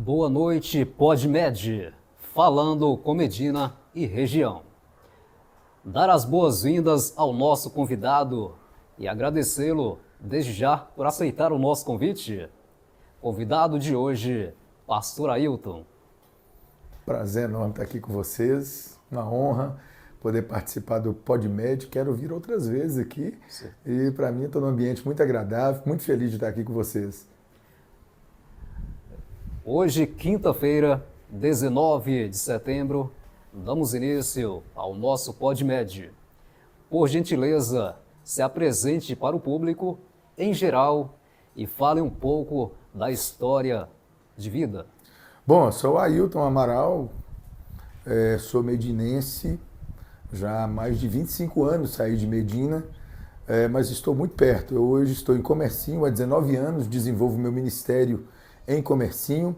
Boa noite, PodMed, falando com Medina e região. Dar as boas-vindas ao nosso convidado e agradecê-lo desde já por aceitar o nosso convite. Convidado de hoje, Pastor Ailton. Prazer enorme estar aqui com vocês, uma honra poder participar do PodMed. Quero vir outras vezes aqui. Sim. E para mim estou num ambiente muito agradável, muito feliz de estar aqui com vocês. Hoje, quinta-feira, 19 de setembro, damos início ao nosso PodMed. Por gentileza, se apresente para o público em geral e fale um pouco da história de vida. Bom, eu sou o Ailton Amaral, sou medinense, já há mais de 25 anos saí de Medina, mas estou muito perto. Eu hoje estou em Comercinho, há 19 anos desenvolvo meu ministério em Comercinho.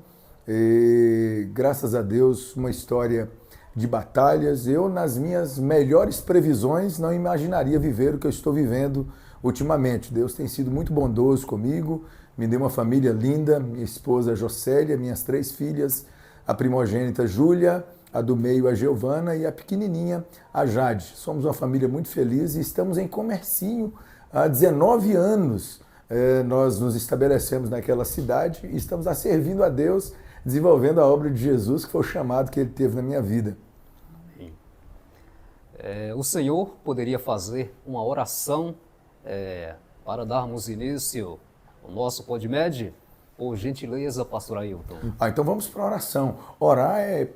E, graças a Deus, uma história de batalhas. Eu, nas minhas melhores previsões, não imaginaria viver o que eu estou vivendo ultimamente. Deus tem sido muito bondoso comigo, me deu uma família linda, minha esposa Jocélia, minhas 3 filhas, a primogênita Júlia, a do meio a Giovana e a pequenininha a Jade. Somos uma família muito feliz e estamos em Comercinho há 19 anos. Nós nos estabelecemos naquela cidade e estamos servindo a Deus, desenvolvendo a obra de Jesus, que foi o chamado que ele teve na minha vida. O Senhor poderia fazer uma oração para darmos início ao nosso PodMed? Por gentileza, Pastor Ailton. Então vamos para a oração. Orar é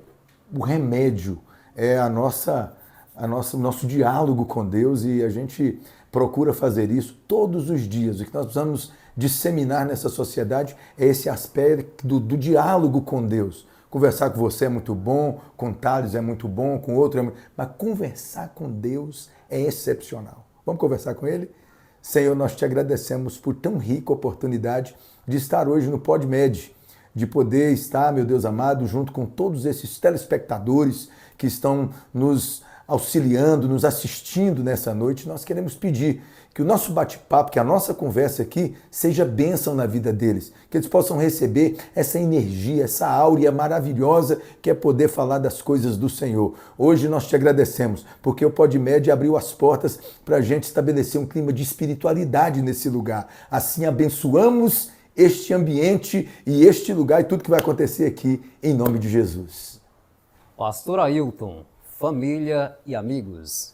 o remédio, é o nosso diálogo com Deus, e a gente procura fazer isso todos os dias. O que nós precisamos disseminar nessa sociedade é esse aspecto do diálogo com Deus. Conversar com você é muito bom, com Thales é muito bom, com outro é muito... Mas conversar com Deus é excepcional. Vamos conversar com Ele? Senhor, nós te agradecemos por tão rica oportunidade de estar hoje no PodMed, de poder estar, meu Deus amado, junto com todos esses telespectadores que estão nos auxiliando, nos assistindo nessa noite. Nós queremos pedir que o nosso bate-papo, que a nossa conversa aqui seja bênção na vida deles, que eles possam receber essa energia, essa áurea maravilhosa que é poder falar das coisas do Senhor. Hoje nós te agradecemos, porque o PodMed abriu as portas para a gente estabelecer um clima de espiritualidade nesse lugar. Assim abençoamos este ambiente e este lugar e tudo que vai acontecer aqui, em nome de Jesus. Pastor Ailton, família e amigos.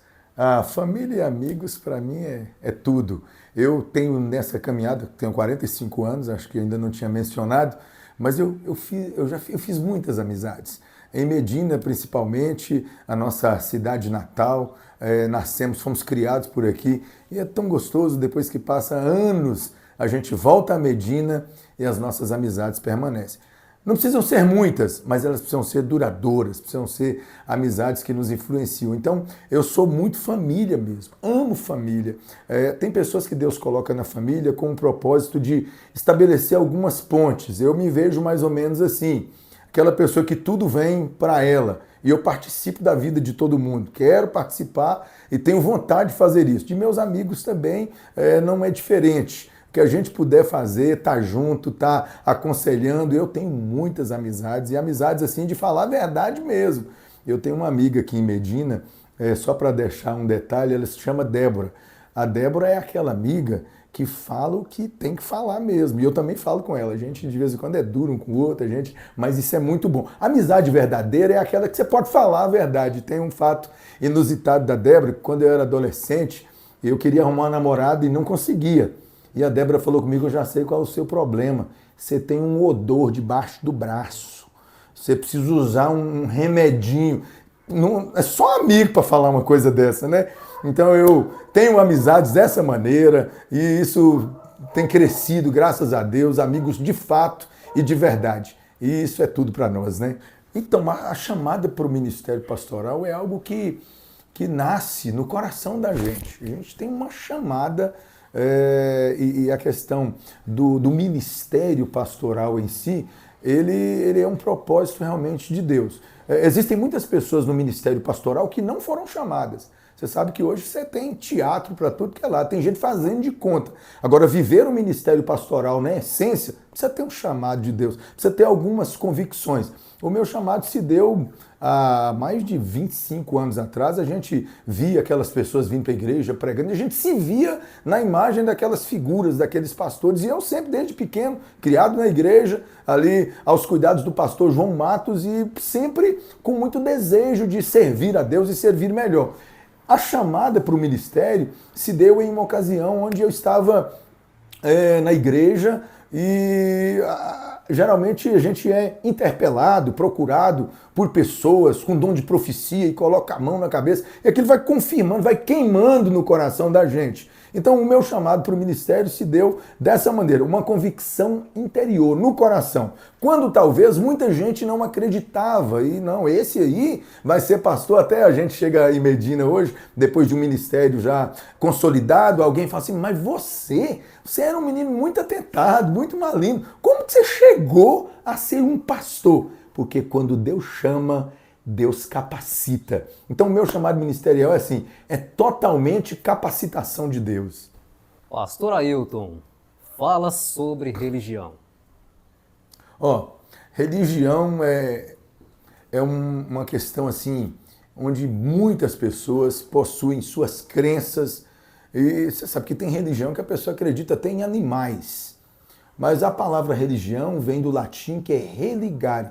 Família e amigos, para mim, é tudo. Eu tenho nessa caminhada, tenho 45 anos, acho que ainda não tinha mencionado, mas eu fiz muitas amizades. Em Medina, principalmente, a nossa cidade natal, nascemos, fomos criados por aqui, e é tão gostoso, depois que passa anos, a gente volta a Medina e as nossas amizades permanecem. Não precisam ser muitas, mas elas precisam ser duradouras, precisam ser amizades que nos influenciam. Então, eu sou muito família mesmo, amo família. Tem pessoas que Deus coloca na família com o propósito de estabelecer algumas pontes. Eu me vejo mais ou menos assim, aquela pessoa que tudo vem para ela. E eu participo da vida de todo mundo, quero participar e tenho vontade de fazer isso. De meus amigos também não é diferente. Que a gente puder fazer, estar junto, estar aconselhando. Eu tenho muitas amizades, e amizades assim de falar a verdade mesmo. Eu tenho uma amiga aqui em Medina, só para deixar um detalhe, ela se chama Débora. A Débora é aquela amiga que fala o que tem que falar mesmo. E eu também falo com ela. A gente de vez em quando é duro um com o outro, mas isso é muito bom. A amizade verdadeira é aquela que você pode falar a verdade. Tem um fato inusitado da Débora, que quando eu era adolescente, eu queria arrumar uma namorada e não conseguia. E a Débora falou comigo: eu já sei qual é o seu problema. Você tem um odor debaixo do braço. Você precisa usar um remedinho. Não, é só amigo para falar uma coisa dessa, né? Então eu tenho amizades dessa maneira e isso tem crescido, graças a Deus, amigos de fato e de verdade. E isso é tudo para nós, né? Então, a chamada para o ministério pastoral é algo que nasce no coração da gente. A gente tem uma chamada... E a questão do ministério pastoral em si, ele é um propósito realmente de Deus. Existem muitas pessoas no ministério pastoral que não foram chamadas. Você sabe que hoje você tem teatro para tudo que é lá, tem gente fazendo de conta. Agora, viver o ministério pastoral na essência, precisa ter um chamado de Deus, precisa ter algumas convicções. O meu chamado se deu há mais de 25 anos atrás. A gente via aquelas pessoas vindo para a igreja pregando, e a gente se via na imagem daquelas figuras, daqueles pastores. E eu sempre, desde pequeno, criado na igreja, ali aos cuidados do pastor João Matos, e sempre com muito desejo de servir a Deus e servir melhor. A chamada para o ministério se deu em uma ocasião onde eu estava na igreja e geralmente a gente é interpelado, procurado por pessoas com dom de profecia e coloca a mão na cabeça e aquilo vai confirmando, vai queimando no coração da gente. Então o meu chamado para o ministério se deu dessa maneira, uma convicção interior, no coração. Quando talvez muita gente não acreditava e não, esse aí vai ser pastor, até a gente chega em Medina hoje, depois de um ministério já consolidado, alguém fala assim, mas você era um menino muito atentado, muito maligno, como que você chegou a ser um pastor? Porque quando Deus chama, Deus capacita. Então o meu chamado ministerial é assim, é totalmente capacitação de Deus. Pastor Ailton, fala sobre religião. Religião é uma questão assim, onde muitas pessoas possuem suas crenças, e você sabe que tem religião que a pessoa acredita até em animais. Mas a palavra religião vem do latim, que é religare.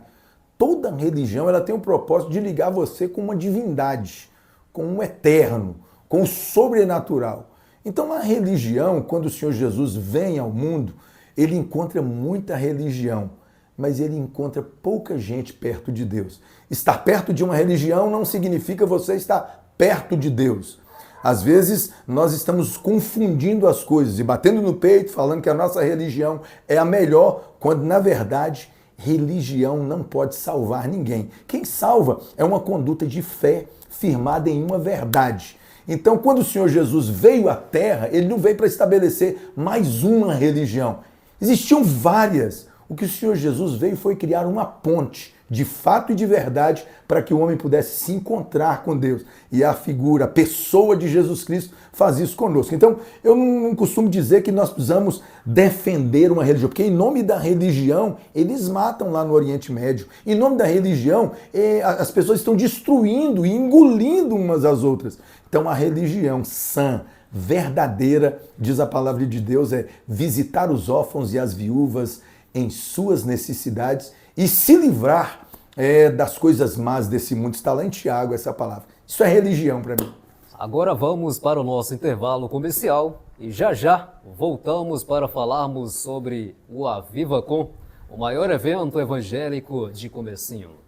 Toda religião ela tem o propósito de ligar você com uma divindade, com um eterno, com o sobrenatural. Então a religião, quando o Senhor Jesus vem ao mundo, ele encontra muita religião, mas ele encontra pouca gente perto de Deus. Estar perto de uma religião não significa você estar perto de Deus. Às vezes nós estamos confundindo as coisas e batendo no peito, falando que a nossa religião é a melhor, quando na verdade religião não pode salvar ninguém. Quem salva é uma conduta de fé firmada em uma verdade. Então, quando o Senhor Jesus veio à Terra, ele não veio para estabelecer mais uma religião. Existiam várias. O que o Senhor Jesus veio foi criar uma ponte de fato e de verdade para que o homem pudesse se encontrar com Deus. E a figura, a pessoa de Jesus Cristo faz isso conosco. Então, eu não costumo dizer que nós precisamos defender uma religião, porque em nome da religião, eles matam lá no Oriente Médio. Em nome da religião, as pessoas estão destruindo e engolindo umas às outras. Então, a religião sã, verdadeira, diz a palavra de Deus, é visitar os órfãos e as viúvas em suas necessidades e se livrar das coisas más desse mundo. Está lá em Tiago essa palavra. Isso é religião para mim. Agora vamos para o nosso intervalo comercial e já voltamos para falarmos sobre o AvivaCon, o maior evento evangélico de Comecinho.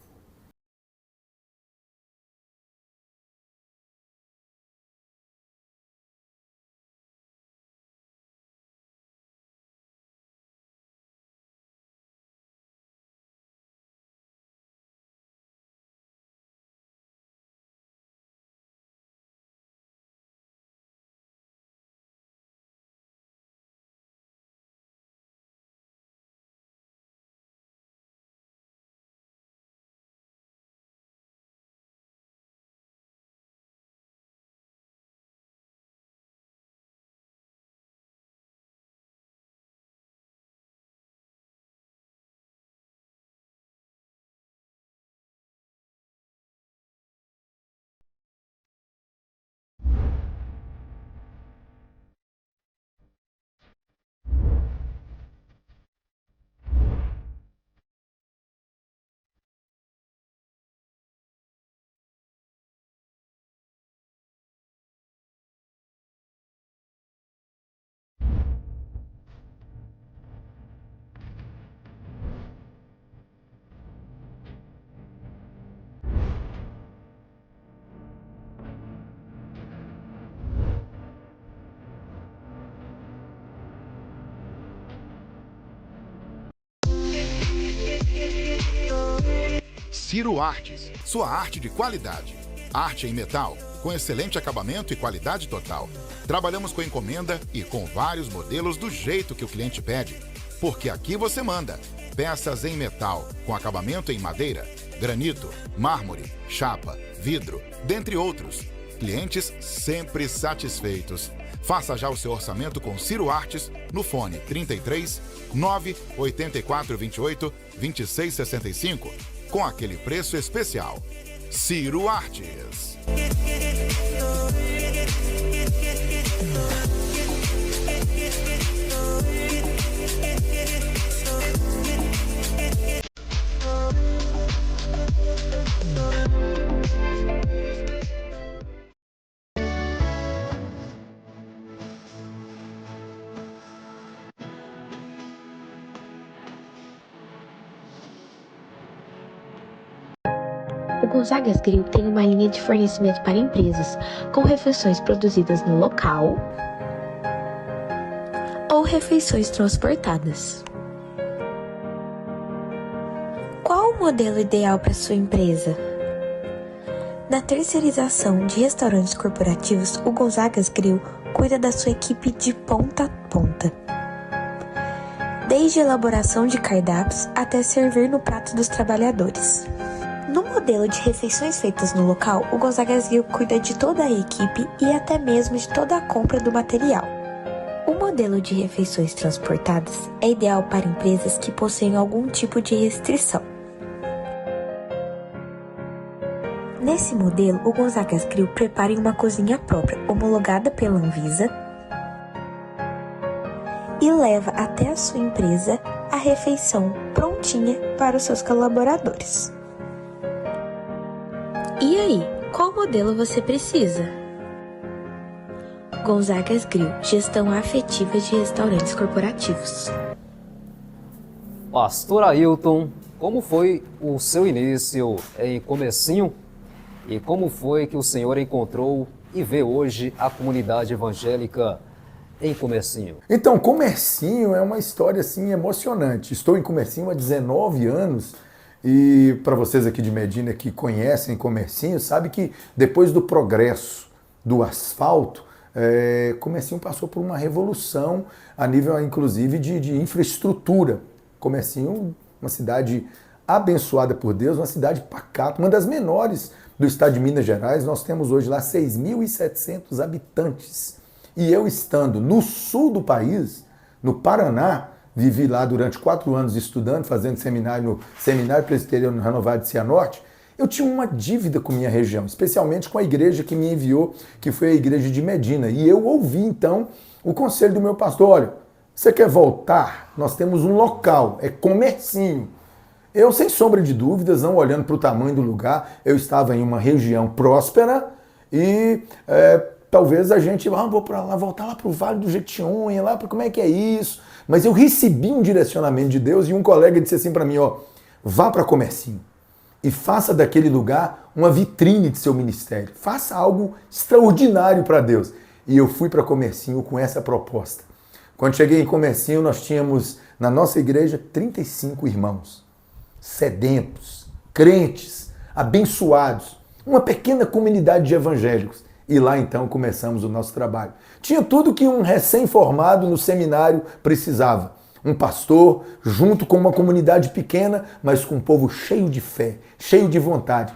Ciro Artes, sua arte de qualidade. Arte em metal, com excelente acabamento e qualidade total. Trabalhamos com encomenda e com vários modelos do jeito que o cliente pede. Porque aqui você manda. Peças em metal, com acabamento em madeira, granito, mármore, chapa, vidro, dentre outros. clientes sempre satisfeitos. Faça já o seu orçamento com Ciro Artes no fone 33 984 28 26 65 com aquele preço especial. Ciro Artes. O Gonzagas Grill tem uma linha de fornecimento para empresas, com refeições produzidas no local ou refeições transportadas. Qual o modelo ideal para sua empresa? Na terceirização de restaurantes corporativos, o Gonzagas Grill cuida da sua equipe de ponta a ponta. Desde a elaboração de cardápios até servir no prato dos trabalhadores. No modelo de refeições feitas no local, o Gonzagas Grill cuida de toda a equipe e até mesmo de toda a compra do material. O modelo de refeições transportadas é ideal para empresas que possuem algum tipo de restrição. Nesse modelo, o Gonzagas Grill prepara em uma cozinha própria, homologada pela Anvisa, e leva até a sua empresa a refeição prontinha para os seus colaboradores. E aí, qual modelo você precisa? Gonzagas Grill, gestão afetiva de restaurantes corporativos. Pastor Ailton, como foi o seu início em Comecinho? E como foi que o senhor encontrou e vê hoje a comunidade evangélica em Comecinho? Então, Comercinho é uma história assim emocionante. Estou em Comercinho há 19 anos e para vocês aqui de Medina que conhecem Comercinho, sabe que depois do progresso do asfalto, Comercinho passou por uma revolução a nível inclusive de infraestrutura. Comercinho, uma cidade abençoada por Deus, uma cidade pacata, uma das menores do estado de Minas Gerais. Nós temos hoje lá 6.700 habitantes. E eu estando no sul do país, no Paraná, vivi lá durante 4 anos estudando, fazendo seminário no Seminário Presbiteriano Renovado de Cianorte, eu tinha uma dívida com minha região, especialmente com a igreja que me enviou, que foi a igreja de Medina. E eu ouvi então o conselho do meu pastor: olha, você quer voltar? Nós temos um local, é Comercinho. Eu, sem sombra de dúvidas, não olhando para o tamanho do lugar, eu estava em uma região próspera e talvez a gente, vou para lá, voltar lá para o Vale do Jequitinhonha, lá para como é que é isso. Mas eu recebi um direcionamento de Deus e um colega disse assim para mim, vá para Comercinho e faça daquele lugar uma vitrine de seu ministério. Faça algo extraordinário para Deus. E eu fui para Comercinho com essa proposta. Quando cheguei em Comercinho, nós tínhamos na nossa igreja 35 irmãos, sedentos, crentes, abençoados, uma pequena comunidade de evangélicos. E lá então começamos o nosso trabalho. Tinha tudo que um recém-formado no seminário precisava. Um pastor junto com uma comunidade pequena, mas com um povo cheio de fé, cheio de vontade.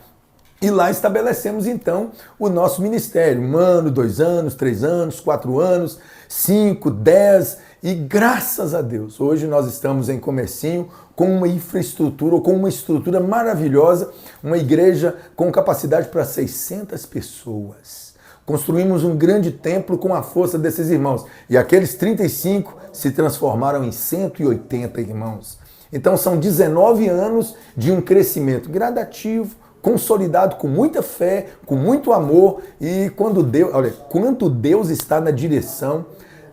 E lá estabelecemos então o nosso ministério. 1 ano, 2 anos, 3 anos, 4 anos, 5, 10 e graças a Deus, hoje nós estamos em Comercinho com uma infraestrutura, ou com uma estrutura maravilhosa, uma igreja com capacidade para 600 pessoas. Construímos um grande templo com a força desses irmãos. E aqueles 35 se transformaram em 180 irmãos. Então são 19 anos de um crescimento gradativo, consolidado com muita fé, com muito amor. E quando Deus está na direção,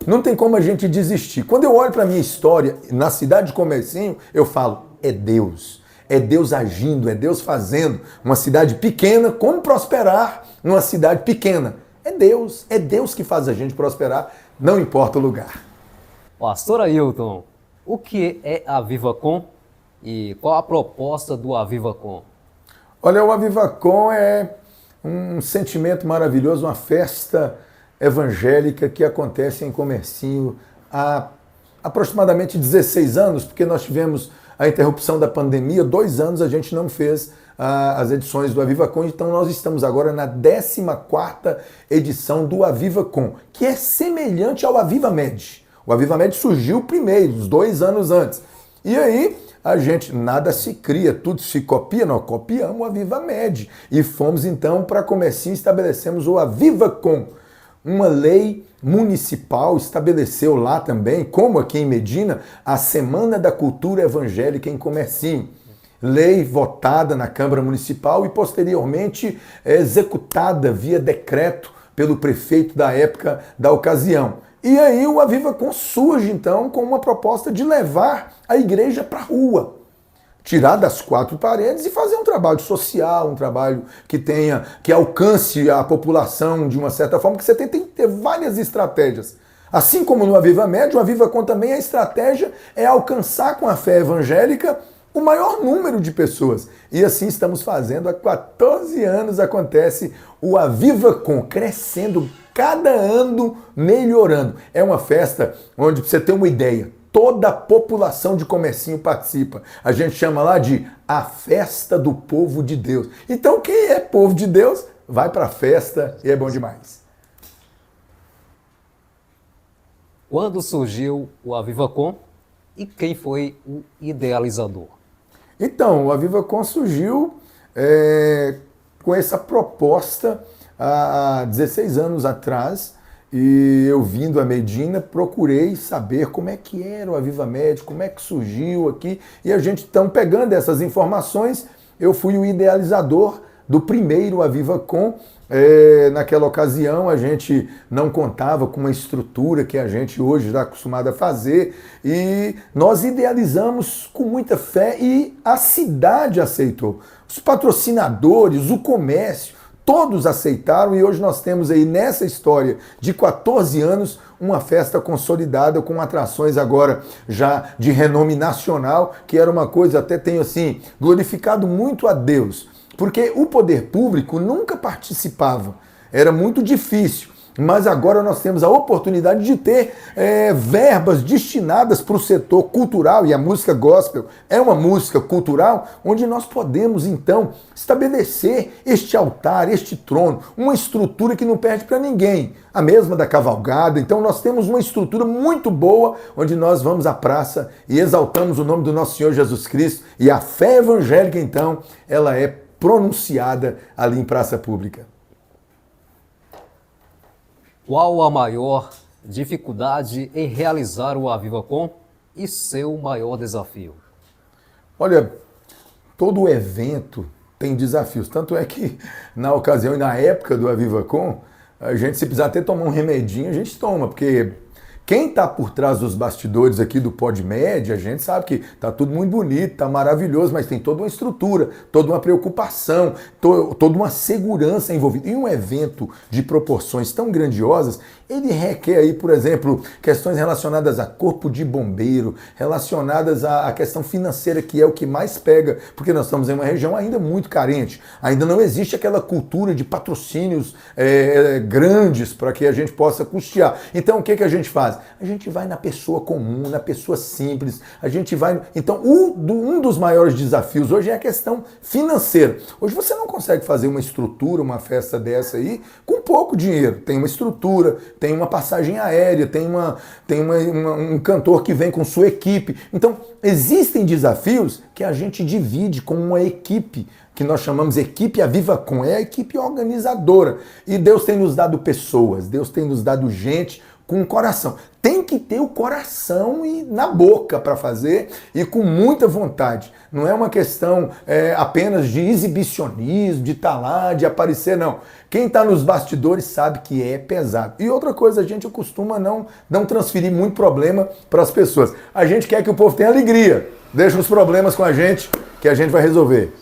não tem como a gente desistir. Quando eu olho para a minha história na cidade de Comercinho, eu falo, é Deus. É Deus agindo, é Deus fazendo. Uma cidade pequena, como prosperar numa cidade pequena? É Deus que faz a gente prosperar, não importa o lugar. Pastor Ailton, o que é a VivaCon e qual a proposta do AvivaCon? Olha, o AvivaCon é um sentimento maravilhoso, uma festa evangélica que acontece em Comercinho há aproximadamente 16 anos, porque nós tivemos a interrupção da pandemia, 2 anos a gente não fez as edições do Aviva Com, então nós estamos agora na 14ª edição do Aviva Com, que é semelhante ao Aviva Med. O Aviva Med surgiu primeiro, uns 2 anos antes. E aí, a gente, nada se cria, tudo se copia, nós copiamos o Aviva Med. E fomos então para Comercinho e estabelecemos o Aviva Com. Uma lei municipal estabeleceu lá também, como aqui em Medina, a Semana da Cultura Evangélica em Comercinho. Lei votada na Câmara Municipal e posteriormente executada via decreto pelo prefeito da época, da ocasião. E aí o Aviva Com surge então com uma proposta de levar a igreja para a rua, tirar das 4 paredes e fazer um trabalho social, um trabalho que alcance a população de uma certa forma, que você tem que ter várias estratégias. Assim como no Aviva Med, o Aviva Com também a estratégia é alcançar com a fé evangélica o maior número de pessoas. E assim estamos fazendo. Há 14 anos acontece o Aviva Com, crescendo cada ano, melhorando. É uma festa onde, pra você ter uma ideia, toda a população de Comercinho participa. A gente chama lá de a festa do povo de Deus. Então quem é povo de Deus vai para a festa e é bom demais. Quando surgiu o Aviva Com e quem foi o idealizador? Então, o Aviva Com surgiu com essa proposta há 16 anos atrás, e eu vindo a Medina, procurei saber como é que era o Aviva Med, como é que surgiu aqui, e a gente então pegando essas informações, eu fui o idealizador do primeiro Aviva Com. Naquela ocasião a gente não contava com uma estrutura que a gente hoje está acostumado a fazer, e nós idealizamos com muita fé e a cidade aceitou. Os patrocinadores, o comércio, todos aceitaram, e hoje nós temos aí nessa história de 14 anos uma festa consolidada com atrações agora já de renome nacional, que era uma coisa, até tenho assim, glorificado muito a Deus. Porque o poder público nunca participava, era muito difícil, mas agora nós temos a oportunidade de ter verbas destinadas para o setor cultural, e a música gospel é uma música cultural, onde nós podemos então estabelecer este altar, este trono, uma estrutura que não perde para ninguém, a mesma da cavalgada. Então nós temos uma estrutura muito boa, onde nós vamos à praça e exaltamos o nome do nosso Senhor Jesus Cristo, e a fé evangélica então, ela é pronunciada ali em praça pública. Qual a maior dificuldade em realizar o Aviva Com e seu maior desafio? Olha, todo evento tem desafios. Tanto é que na ocasião e na época do Aviva Com, a gente, se precisar até tomar um remedinho, a gente toma, porque quem está por trás dos bastidores aqui do PodMed, a gente sabe que está tudo muito bonito, está maravilhoso, mas tem toda uma estrutura, toda uma preocupação, toda uma segurança envolvida. E um evento de proporções tão grandiosas, ele requer aí, por exemplo, questões relacionadas a corpo de bombeiro, relacionadas à questão financeira, que é o que mais pega, porque nós estamos em uma região ainda muito carente. Ainda não existe aquela cultura de patrocínios grandes para que a gente possa custear. Então o que a gente faz? A gente vai na pessoa comum, na pessoa simples, a gente vai... Então, um dos maiores desafios hoje é a questão financeira. Hoje você não consegue fazer uma estrutura, uma festa dessa aí, com pouco dinheiro. Tem uma estrutura, tem uma passagem aérea, tem um cantor que vem com sua equipe. Então, existem desafios que a gente divide com uma equipe, que nós chamamos equipe Aviva Com, é a equipe organizadora. E Deus tem nos dado pessoas, Deus tem nos dado gente com o coração. Tem que ter o coração e na boca para fazer, e com muita vontade. Não é uma questão apenas de exibicionismo, de estar lá, de aparecer, não. Quem está nos bastidores sabe que é pesado. E outra coisa, a gente costuma não transferir muito problema para as pessoas. A gente quer que o povo tenha alegria. Deixa os problemas com a gente, que a gente vai resolver.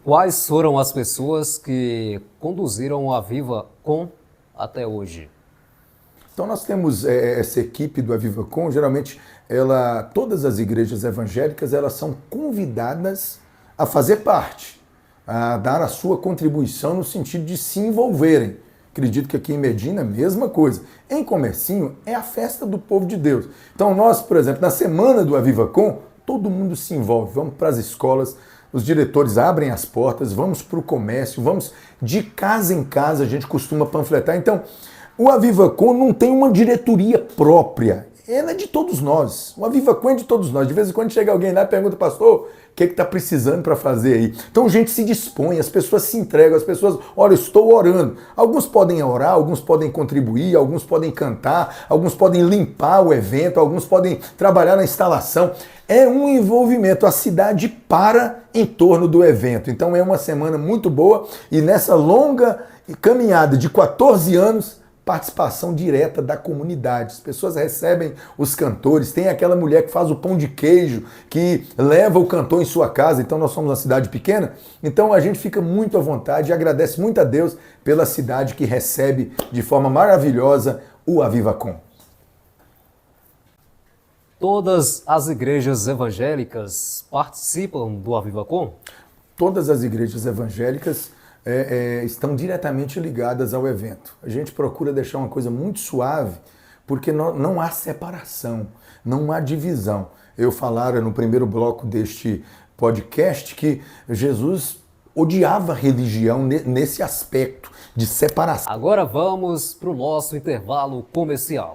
Quais foram as pessoas que conduziram o Aviva Com até hoje? Então nós temos essa equipe do Aviva Com, geralmente todas as igrejas evangélicas, elas são convidadas a fazer parte, a dar a sua contribuição no sentido de se envolverem. Acredito que aqui em Medina, mesma coisa. Em Comercinho, é a festa do povo de Deus. Então nós, por exemplo, na semana do AvivaCon, todo mundo se envolve. Vamos para as escolas, os diretores abrem as portas, vamos para o comércio, vamos de casa em casa, a gente costuma panfletar. Então, o AvivaCon não tem uma diretoria própria. Ela é de todos nós. O AvivaCon é de todos nós. De vez em quando chega alguém lá e pergunta, pastor, o que está precisando para fazer aí? Então a gente se dispõe, as pessoas se entregam, as pessoas, olha, eu estou orando. Alguns podem orar, alguns podem contribuir, alguns podem cantar, alguns podem limpar o evento, alguns podem trabalhar na instalação. É um envolvimento, a cidade para em torno do evento. Então é uma semana muito boa e nessa longa caminhada de 14 anos, participação direta da comunidade. As pessoas recebem os cantores, tem aquela mulher que faz o pão de queijo, que leva o cantor em sua casa. Então nós somos uma cidade pequena, então a gente fica muito à vontade e agradece muito a Deus pela cidade que recebe de forma maravilhosa o AvivaCon. Todas as igrejas evangélicas participam do AvivaCon? Todas as igrejas evangélicas estão diretamente ligadas ao evento. A gente procura deixar uma coisa muito suave, porque não há separação, não há divisão. Eu falara no primeiro bloco deste podcast que Jesus odiava a religião nesse aspecto de separação. Agora vamos para o nosso intervalo comercial.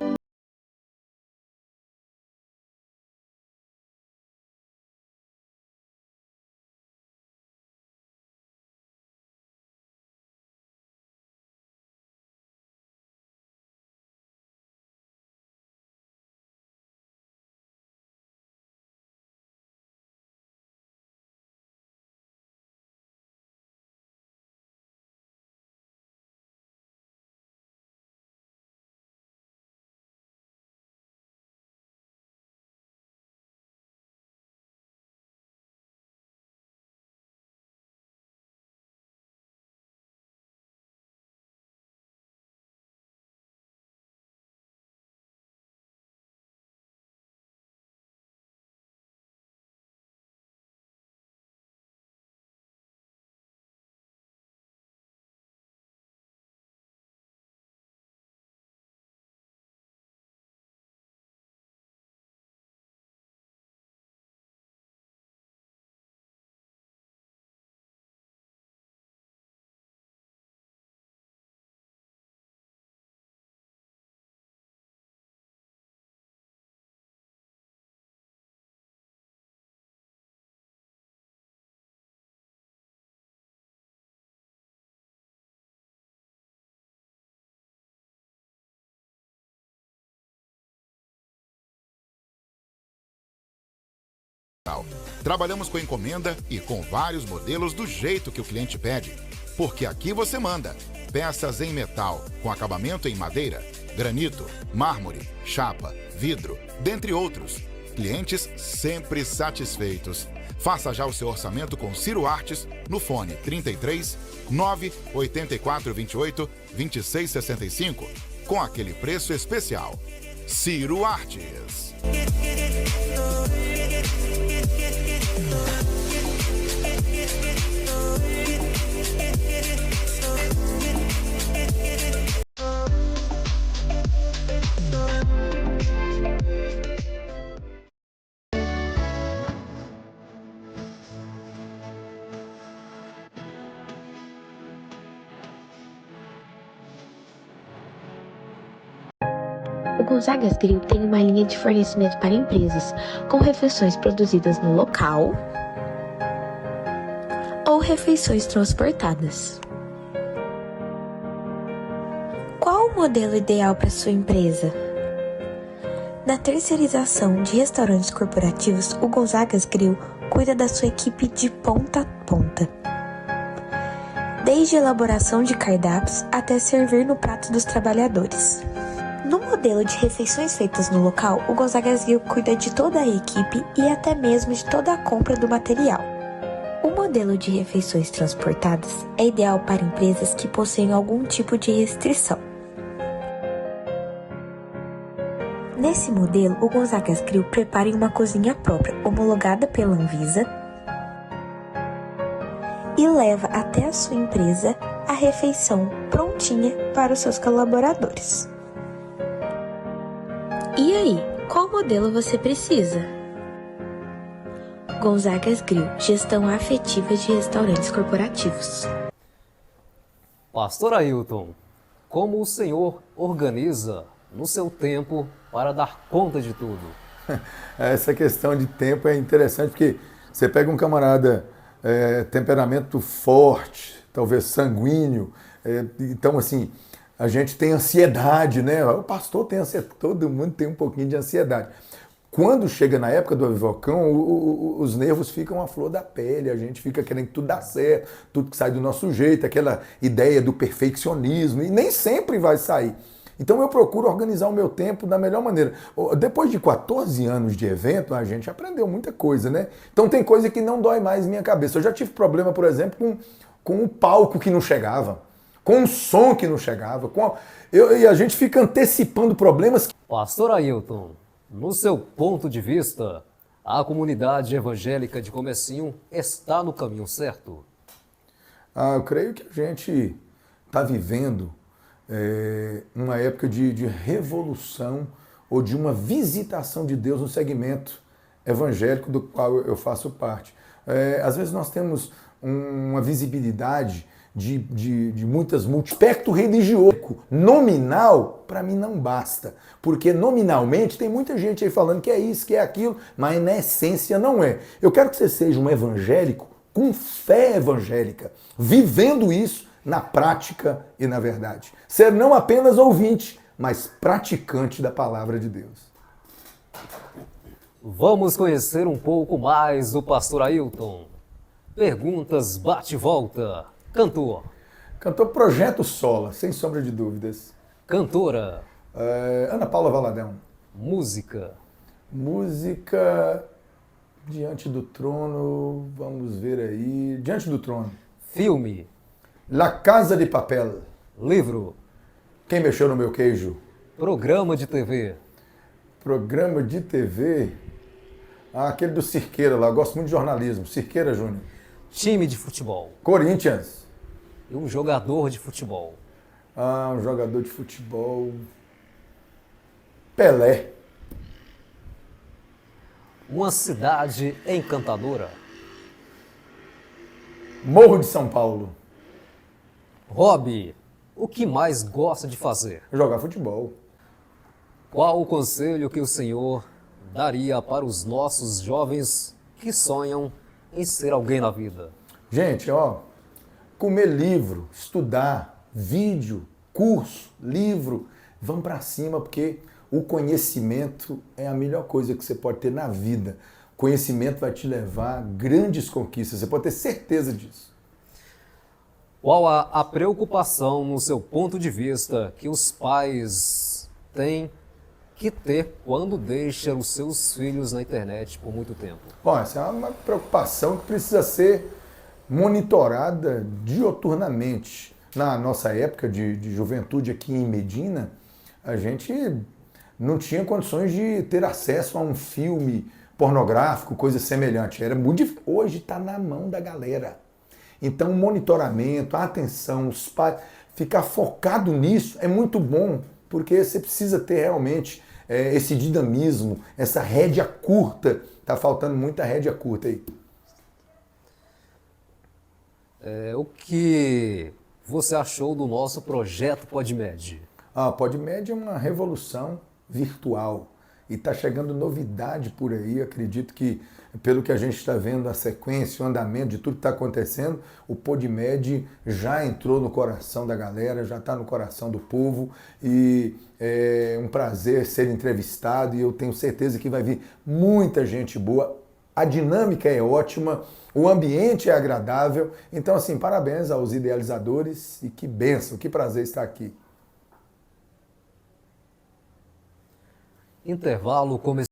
Trabalhamos com encomenda e com vários modelos do jeito que o cliente pede. Porque aqui você manda. Peças em metal, com acabamento em madeira, granito, mármore, chapa, vidro, dentre outros. Clientes sempre satisfeitos. Faça já o seu orçamento com Ciro Artes no fone 33 984 28 26 65 com aquele preço especial. Ciro Artes. O Gonzagas Grill tem uma linha de fornecimento para empresas, com refeições produzidas no local ou refeições transportadas. Qual o modelo ideal para sua empresa? Na terceirização de restaurantes corporativos, o Gonzagas Grill cuida da sua equipe de ponta a ponta. Desde a elaboração de cardápios até servir no prato dos trabalhadores. No modelo de refeições feitas no local, o Gonzagas Grill cuida de toda a equipe e até mesmo de toda a compra do material. O modelo de refeições transportadas é ideal para empresas que possuem algum tipo de restrição. Nesse modelo, o Gonzagas Grill prepara em uma cozinha própria, homologada pela Anvisa, e leva até a sua empresa a refeição pronta tinha para os seus colaboradores. E aí, qual modelo você precisa? Gonzagas Grill, gestão afetiva de restaurantes corporativos. Pastor Ailton, como o senhor organiza no seu tempo para dar conta de tudo? Essa questão de tempo é interessante porque você pega um camarada temperamento forte, talvez sanguíneo, então assim, a gente tem ansiedade, né? O pastor tem ansiedade, todo mundo tem um pouquinho de ansiedade. Quando chega na época do avivocão, os nervos ficam à flor da pele, a gente fica querendo que tudo dá certo, tudo que sai do nosso jeito, aquela ideia do perfeccionismo, e nem sempre vai sair. Então eu procuro organizar o meu tempo da melhor maneira. Depois de 14 anos de evento, a gente aprendeu muita coisa, né? Então tem coisa que não dói mais minha cabeça. Eu já tive problema, por exemplo, com o palco que não chegava, com o som que não chegava. E a gente fica antecipando problemas. Pastor Ailton, no seu ponto de vista, a comunidade evangélica de Comecinho está no caminho certo? Eu creio que a gente está vivendo uma época de revolução ou de uma visitação de Deus no segmento evangélico do qual eu faço parte. Às vezes nós temos uma visibilidade de muitas multispectro religioso. Nominal, para mim, não basta. Porque nominalmente tem muita gente aí falando que é isso, que é aquilo, mas na essência não é. Eu quero que você seja um evangélico com fé evangélica, vivendo isso na prática e na verdade. Ser não apenas ouvinte, mas praticante da palavra de Deus. Vamos conhecer um pouco mais do pastor Ailton. Perguntas bate-volta. Cantor. Cantor Projeto Sola, sem sombra de dúvidas. Cantora. Ana Paula Valadão. Música. Música Diante do Trono, vamos ver aí. Diante do Trono. Filme. La Casa de Papel. Livro. Quem mexeu no meu queijo? Programa de TV. Programa de TV. Aquele do Cirqueira lá, eu gosto muito de jornalismo. Cirqueira Júnior. Time de futebol. Corinthians. E um jogador de futebol. Um jogador de futebol. Pelé. Uma cidade encantadora. Morro de São Paulo. Hobby. O que mais gosta de fazer? Jogar futebol. Qual o conselho que o senhor daria para os nossos jovens que sonham em ser alguém na vida? Gente, comer livro, estudar, vídeo, curso, livro, vamos para cima porque o conhecimento é a melhor coisa que você pode ter na vida. O conhecimento vai te levar a grandes conquistas, você pode ter certeza disso. Qual a preocupação, no seu ponto de vista, que os pais têm que ter quando deixam os seus filhos na internet por muito tempo? Bom, essa é uma preocupação que precisa ser monitorada dioturnamente. Na nossa época de juventude aqui em Medina, a gente não tinha condições de ter acesso a um filme pornográfico, coisa semelhante. Era muito difícil. Hoje está na mão da galera. Então, o monitoramento, a atenção, os pais, ficar focado nisso é muito bom, porque você precisa ter realmente esse dinamismo, essa rédea curta. Tá faltando muita rédea curta aí. O que você achou do nosso projeto PodMed? PodMed é uma revolução virtual e está chegando novidade por aí. Acredito que, pelo que a gente está vendo, a sequência, o andamento de tudo que está acontecendo, o PodMed já entrou no coração da galera, já está no coração do povo e é um prazer ser entrevistado e eu tenho certeza que vai vir muita gente boa. A dinâmica é ótima, o ambiente é agradável. Então, assim, parabéns aos idealizadores e que bênção, que prazer estar aqui. Intervalo comercial.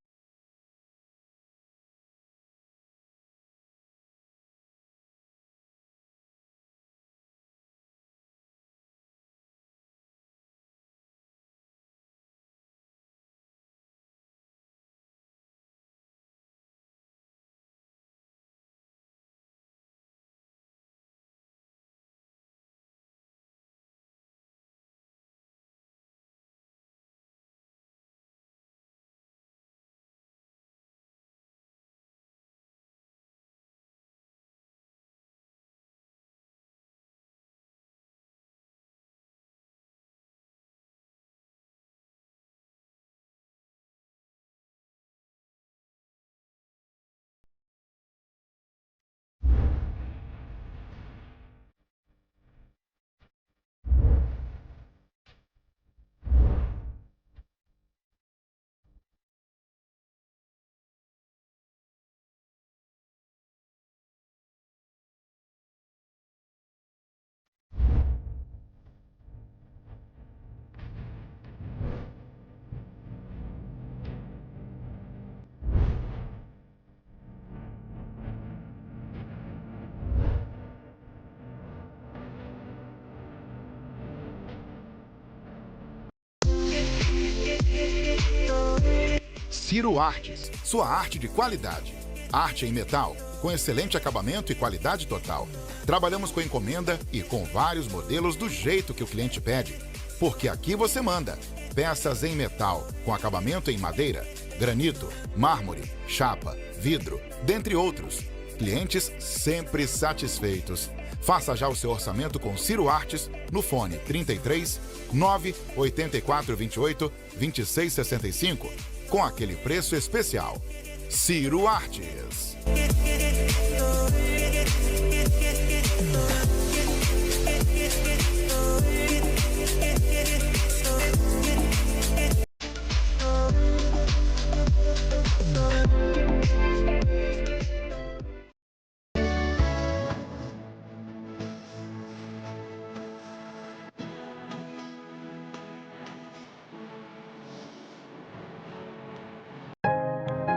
Ciro Artes, sua arte de qualidade. Arte em metal, com excelente acabamento e qualidade total. Trabalhamos com encomenda e com vários modelos do jeito que o cliente pede. Porque aqui você manda. Peças em metal, com acabamento em madeira, granito, mármore, chapa, vidro, dentre outros. Clientes sempre satisfeitos. Faça já o seu orçamento com Ciro Artes no fone 33 984 28 26 65 com aquele preço especial. Ciro Artes.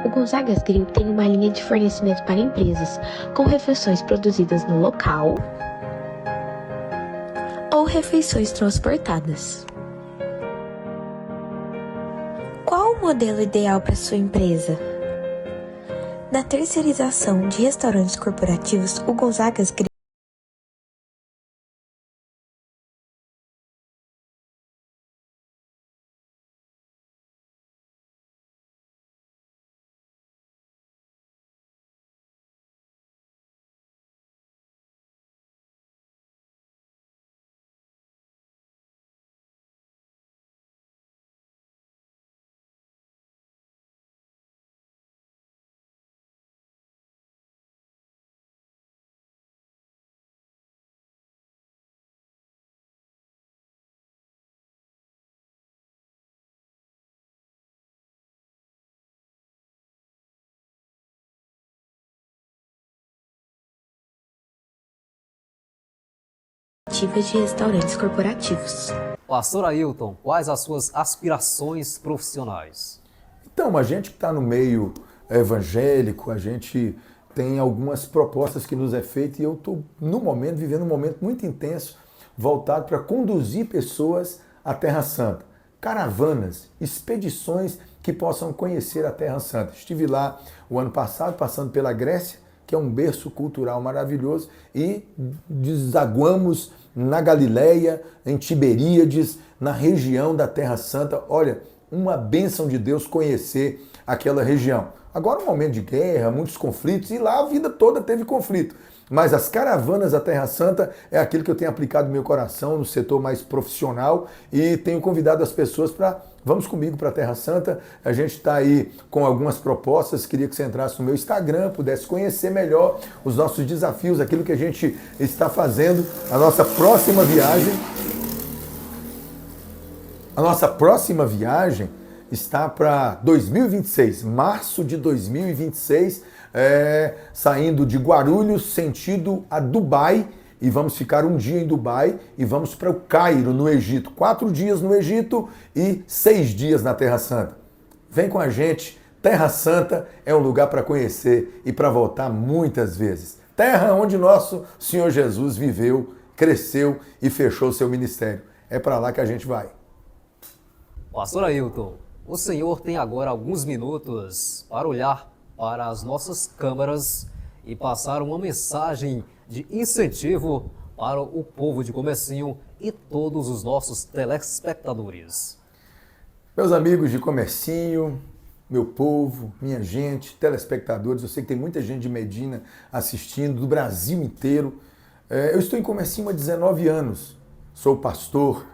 O Gonzagas Grill tem uma linha de fornecimento para empresas, com refeições produzidas no local ou refeições transportadas. Qual o modelo ideal para sua empresa? Na terceirização de restaurantes corporativos, o Gonzagas Grill de restaurantes corporativos. Pastor Ailton, quais as suas aspirações profissionais? Então, a gente que está no meio evangélico, a gente tem algumas propostas que nos é feita e eu estou, no momento, vivendo um momento muito intenso, voltado para conduzir pessoas à Terra Santa. Caravanas, expedições que possam conhecer a Terra Santa. Estive lá o ano passado, passando pela Grécia, que é um berço cultural maravilhoso, e desaguamos na Galileia, em Tiberíades, na região da Terra Santa. Olha, uma bênção de Deus conhecer aquela região. Agora um momento de guerra, muitos conflitos, e lá a vida toda teve conflito. Mas as caravanas à Terra Santa é aquilo que eu tenho aplicado no meu coração, no setor mais profissional, e tenho convidado as pessoas para, vamos comigo para a Terra Santa. A gente está aí com algumas propostas, queria que você entrasse no meu Instagram, pudesse conhecer melhor os nossos desafios, aquilo que a gente está fazendo, a nossa próxima viagem está para 2026, março de 2026, saindo de Guarulhos, sentido a Dubai, e vamos ficar um dia em Dubai e vamos para o Cairo, no Egito. 4 dias no Egito e 6 dias na Terra Santa. Vem com a gente, Terra Santa é um lugar para conhecer e para voltar muitas vezes. Terra onde nosso Senhor Jesus viveu, cresceu e fechou seu ministério. É para lá que a gente vai. Pastor Ailton, o senhor tem agora alguns minutos para olhar para as nossas câmaras e passar uma mensagem de incentivo para o povo de Comercinho e todos os nossos telespectadores. Meus amigos de Comercinho, meu povo, minha gente, telespectadores, eu sei que tem muita gente de Medina assistindo, do Brasil inteiro. Eu estou em Comercinho há 19 anos, sou pastor,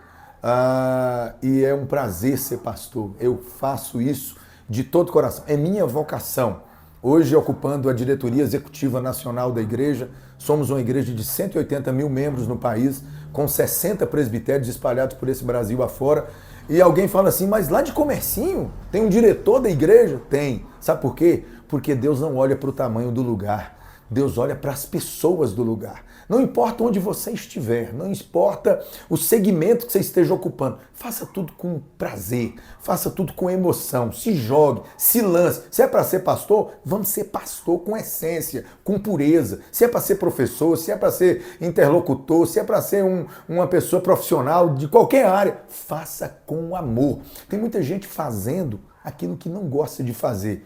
e é um prazer ser pastor. Eu faço isso de todo o coração, é minha vocação. Hoje, ocupando a diretoria executiva nacional da igreja, somos uma igreja de 180 mil membros no país, com 60 presbitérios espalhados por esse Brasil afora. E alguém fala assim, mas lá de Comercinho tem um diretor da igreja? Tem. Sabe por quê? Porque Deus não olha para o tamanho do lugar. Deus olha para as pessoas do lugar. Não importa onde você estiver, não importa o segmento que você esteja ocupando, faça tudo com prazer, faça tudo com emoção, se jogue, se lance. Se é para ser pastor, vamos ser pastor com essência, com pureza. Se é para ser professor, se é para ser interlocutor, se é para ser uma pessoa profissional de qualquer área, faça com amor. Tem muita gente fazendo aquilo que não gosta de fazer.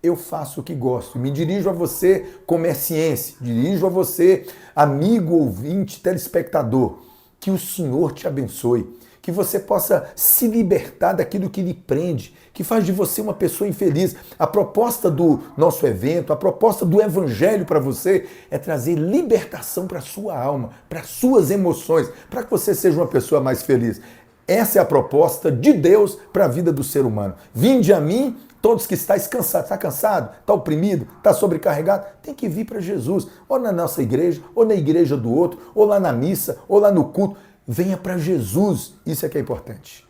Eu faço o que gosto. Me dirijo a você, comerciense, dirijo a você, amigo, ouvinte, telespectador. Que o Senhor te abençoe, que você possa se libertar daquilo que lhe prende, que faz de você uma pessoa infeliz. A proposta do nosso evento, a proposta do Evangelho para você é trazer libertação para a sua alma, para as suas emoções, para que você seja uma pessoa mais feliz. Essa é a proposta de Deus para a vida do ser humano. Vinde a mim, todos que estáis cansados. Está cansado? Está oprimido? Está sobrecarregado? Tem que vir para Jesus. Ou na nossa igreja, ou na igreja do outro, ou lá na missa, ou lá no culto. Venha para Jesus. Isso é que é importante.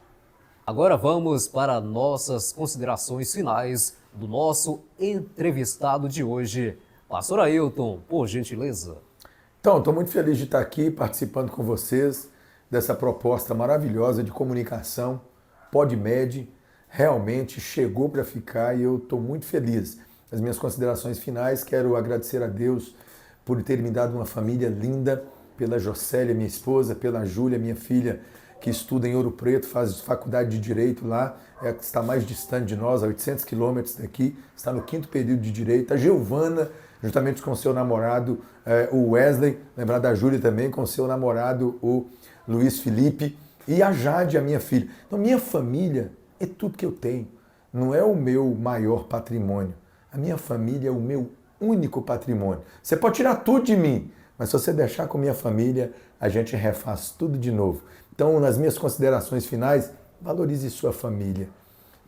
Agora vamos para nossas considerações finais do nosso entrevistado de hoje. Pastor Ailton, por gentileza. Então, estou muito feliz de estar aqui participando com vocês dessa proposta maravilhosa de comunicação. PodMed realmente chegou para ficar e eu estou muito feliz. As minhas considerações finais, quero agradecer a Deus por ter me dado uma família linda, pela Jocélia, minha esposa, pela Júlia, minha filha, que estuda em Ouro Preto, faz faculdade de Direito lá, está mais distante de nós, a 800 quilômetros daqui, está no 5º período de Direito. A Giovana, juntamente com seu namorado, o Wesley, lembrar da Júlia também, com seu namorado, o Luiz Felipe, e a Jade, a minha filha. Então, minha família é tudo que eu tenho. Não é o meu maior patrimônio. A minha família é o meu único patrimônio. Você pode tirar tudo de mim, mas se você deixar com minha família, a gente refaz tudo de novo. Então, nas minhas considerações finais, valorize sua família.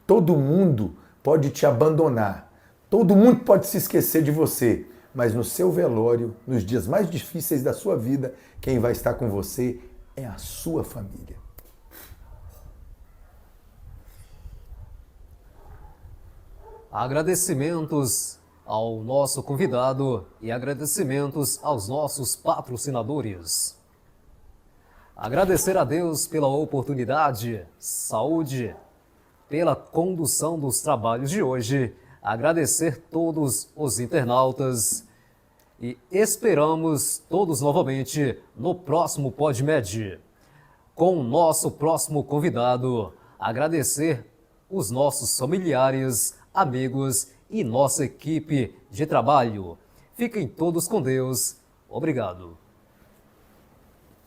Todo mundo pode te abandonar. Todo mundo pode se esquecer de você. Mas no seu velório, nos dias mais difíceis da sua vida, quem vai estar com você é a sua família. Agradecimentos ao nosso convidado e agradecimentos aos nossos patrocinadores. Agradecer a Deus pela oportunidade, saúde, pela condução dos trabalhos de hoje. Agradecer todos os internautas e esperamos todos novamente no próximo PodMed. Com o nosso próximo convidado, agradecer os nossos familiares, amigos e nossa equipe de trabalho. Fiquem todos com Deus. Obrigado.